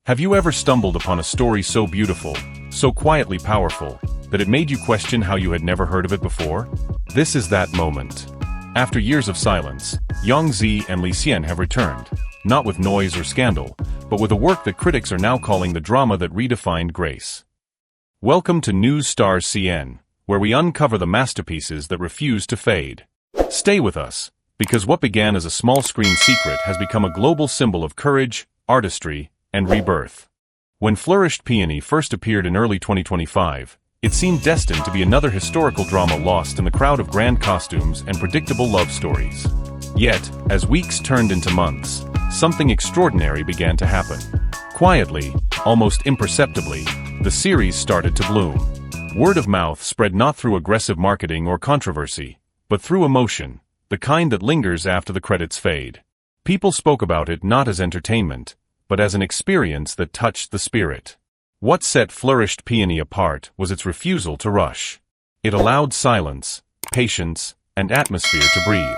Have you ever stumbled upon a story so beautiful, so quietly powerful, that it made you question how you had never heard of it before? This is that moment. After years of silence, Yang Zi and Xian have returned, not with noise or scandal, but with a work that critics are now calling the drama that redefined grace. Welcome to News Stars Xian, where we uncover the masterpieces that refuse to fade. Stay with us, because what began as a small screen secret has become a global symbol of courage, artistry, and rebirth. When Flourished Peony first appeared in early 2025, it seemed destined to be another historical drama lost in the crowd of grand costumes and predictable love stories. Yet, as weeks turned into months, something extraordinary began to happen. Quietly, almost imperceptibly, the series started to bloom. Word of mouth spread not through aggressive marketing or controversy, but through emotion, the kind that lingers after the credits fade. People spoke about it not as entertainment, but as an experience that touched the spirit. What set Flourished Peony apart was its refusal to rush. It allowed silence, patience, and atmosphere to breathe.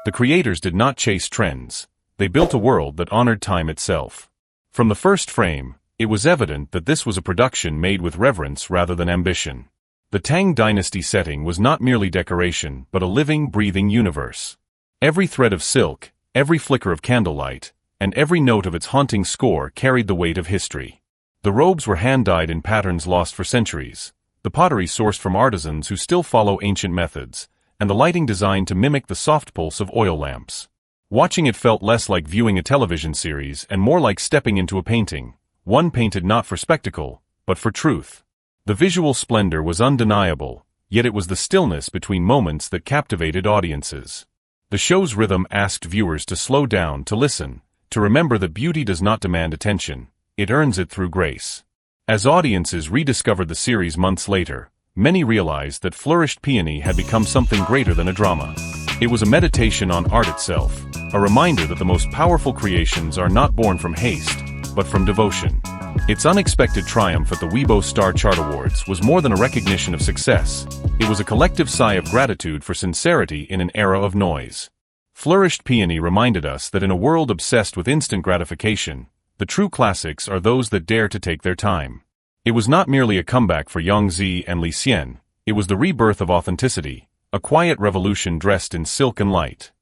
The creators did not chase trends. They built a world that honored time itself. From the first frame, it was evident that this was a production made with reverence rather than ambition. The Tang Dynasty setting was not merely decoration, but a living, breathing universe. Every thread of silk, every flicker of candlelight, and every note of its haunting score carried the weight of history. The robes were hand-dyed in patterns lost for centuries, the pottery sourced from artisans who still follow ancient methods, and the lighting designed to mimic the soft pulse of oil lamps. Watching it felt less like viewing a television series and more like stepping into a painting, one painted not for spectacle, but for truth. The visual splendor was undeniable, yet it was the stillness between moments that captivated audiences. The show's rhythm asked viewers to slow down, to listen, to remember that beauty does not demand attention, it earns it through grace. As audiences rediscovered the series months later, many realized that Flourished Peony had become something greater than a drama. It was a meditation on art itself, a reminder that the most powerful creations are not born from haste, but from devotion. Its unexpected triumph at the Weibo Star Chart Awards was more than a recognition of success. It was a collective sigh of gratitude for sincerity in an era of noise. Flourished Peony reminded us that in a world obsessed with instant gratification, the true classics are those that dare to take their time. It was not merely a comeback for Yang Zi and Xian, it was the rebirth of authenticity, a quiet revolution dressed in silk and light.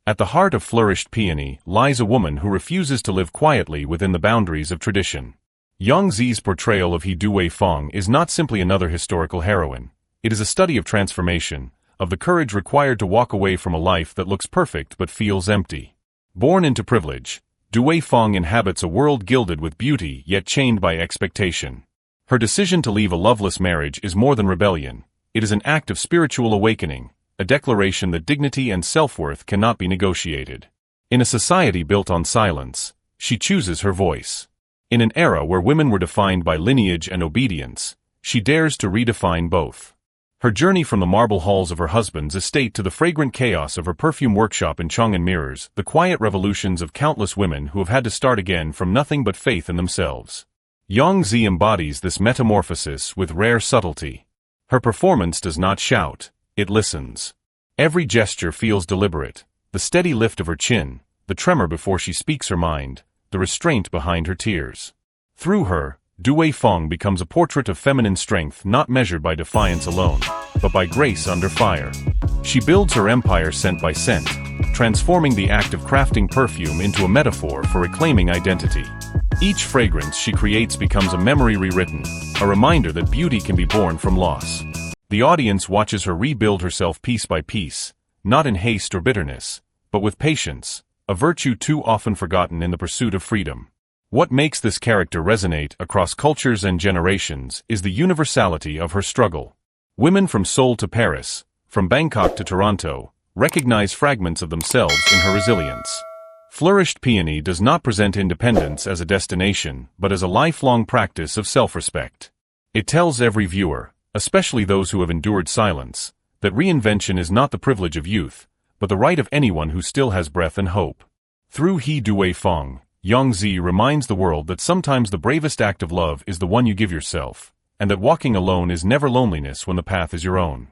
At the heart of Flourished Peony lies a woman who refuses to live quietly within the boundaries of tradition. Yang Zi's portrayal of He Dui Feng is not simply another historical heroine. It is a study of transformation, of the courage required to walk away from a life that looks perfect but feels empty. Born into privilege, Dui Feng inhabits a world gilded with beauty yet chained by expectation. Her decision to leave a loveless marriage is more than rebellion. It is an act of spiritual awakening, a declaration that dignity and self-worth cannot be negotiated. In a society built on silence, she chooses her voice. In an era where women were defined by lineage and obedience, she dares to redefine both. Her journey from the marble halls of her husband's estate to the fragrant chaos of her perfume workshop in Chang'an mirrors the quiet revolutions of countless women who have had to start again from nothing but faith in themselves. Yang Zi embodies this metamorphosis with rare subtlety. Her performance does not shout, it listens. Every gesture feels deliberate, the steady lift of her chin, the tremor before she speaks her mind, the restraint behind her tears. Through her, Dui Feng becomes a portrait of feminine strength not measured by defiance alone, but by grace under fire. She builds her empire scent by scent, transforming the act of crafting perfume into a metaphor for reclaiming identity. Each fragrance she creates becomes a memory rewritten, a reminder that beauty can be born from loss. The audience watches her rebuild herself piece by piece, not in haste or bitterness, but with patience, a virtue too often forgotten in the pursuit of freedom. What makes this character resonate across cultures and generations is the universality of her struggle. Women from Seoul to Paris, from Bangkok to Toronto, recognize fragments of themselves in her resilience. Flourished Peony does not present independence as a destination, but as a lifelong practice of self-respect. It tells every viewer, especially those who have endured silence, that reinvention is not the privilege of youth, but the right of anyone who still has breath and hope. Through He Dui Feng, Yang Zi reminds the world that sometimes the bravest act of love is the one you give yourself, and that walking alone is never loneliness when the path is your own.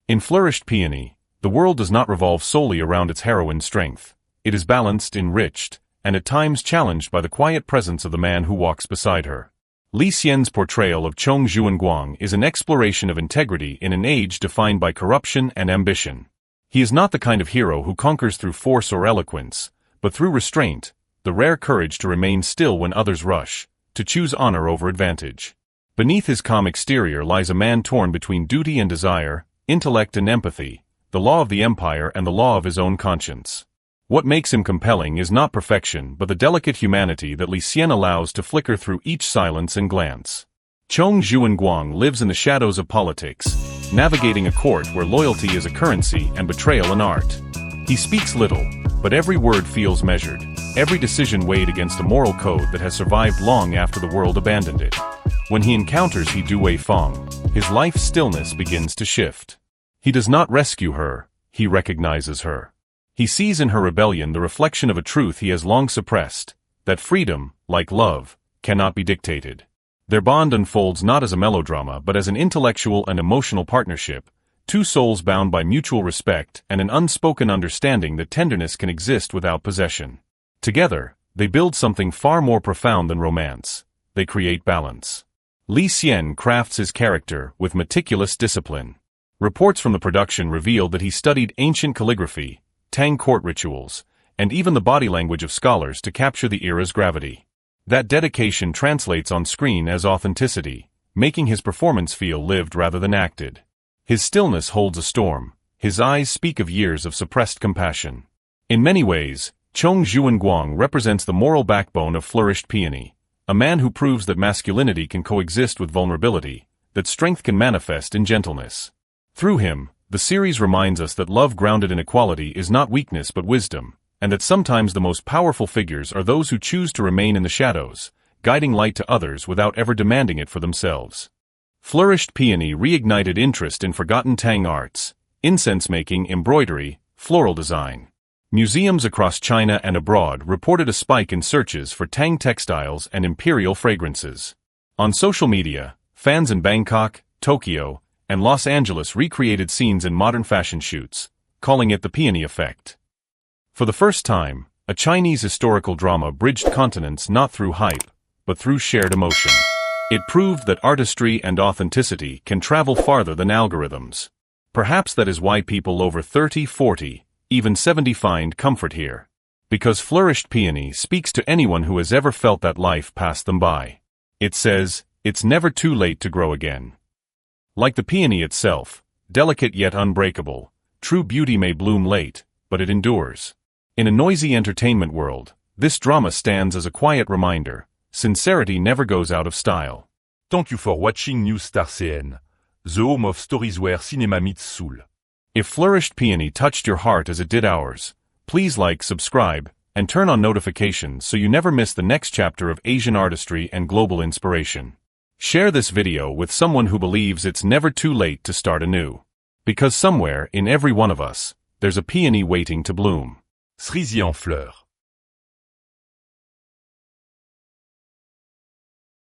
In Flourished Peony, the world does not revolve solely around its heroine's strength. It is balanced, enriched, and at times challenged by the quiet presence of the man who walks beside her. Li Xian's portrayal of Chong Xuanguang is an exploration of integrity in an age defined by corruption and ambition. He is not the kind of hero who conquers through force or eloquence, but through restraint, the rare courage to remain still when others rush, to choose honor over advantage. Beneath his calm exterior lies a man torn between duty and desire, intellect and empathy, the law of the empire and the law of his own conscience. What makes him compelling is not perfection but the delicate humanity that Li Xian allows to flicker through each silence and glance. Chong Xuanguang lives in the shadows of politics, navigating a court where loyalty is a currency and betrayal an art. He speaks little, but every word feels measured, every decision weighed against a moral code that has survived long after the world abandoned it. When he encounters He Dui Feng, his life's stillness begins to shift. He does not rescue her, he recognizes her. He sees in her rebellion the reflection of a truth he has long suppressed, that freedom, like love, cannot be dictated. Their bond unfolds not as a melodrama but as an intellectual and emotional partnership, two souls bound by mutual respect and an unspoken understanding that tenderness can exist without possession. Together, they build something far more profound than romance. They create balance. Li Xian crafts his character with meticulous discipline. Reports from the production revealed that he studied ancient calligraphy, Tang court rituals, and even the body language of scholars to capture the era's gravity. That dedication translates on screen as authenticity, making his performance feel lived rather than acted. His stillness holds a storm, his eyes speak of years of suppressed compassion. In many ways, Chong Xuanguang represents the moral backbone of Flourished Peony, a man who proves that masculinity can coexist with vulnerability, that strength can manifest in gentleness. Through him, the series reminds us that love grounded in equality is not weakness but wisdom, and that sometimes the most powerful figures are those who choose to remain in the shadows, guiding light to others without ever demanding it for themselves. Flourished Peony reignited interest in forgotten Tang arts, incense-making, embroidery, floral design. Museums across China and abroad reported a spike in searches for Tang textiles and imperial fragrances. On social media, fans in Bangkok, Tokyo, and Los Angeles recreated scenes in modern fashion shoots, calling it the Peony effect. For the first time, a Chinese historical drama bridged continents not through hype, but through shared emotion. It proved that artistry and authenticity can travel farther than algorithms. Perhaps that is why people over 30, 40, even 70 find comfort here. Because Flourished Peony speaks to anyone who has ever felt that life passed them by. It says, it's never too late to grow again. Like the peony itself, delicate yet unbreakable, true beauty may bloom late, but it endures. In a noisy entertainment world, this drama stands as a quiet reminder, sincerity never goes out of style. Thank you for watching New Star Xian, the home of stories where cinema meets soul. If Flourished Peony touched your heart as it did ours, please like, subscribe, and turn on notifications so you never miss the next chapter of Asian artistry and global inspiration. Share this video with someone who believes it's never too late to start anew. Because somewhere, in every one of us, there's a peony waiting to bloom. Cerise en fleurs.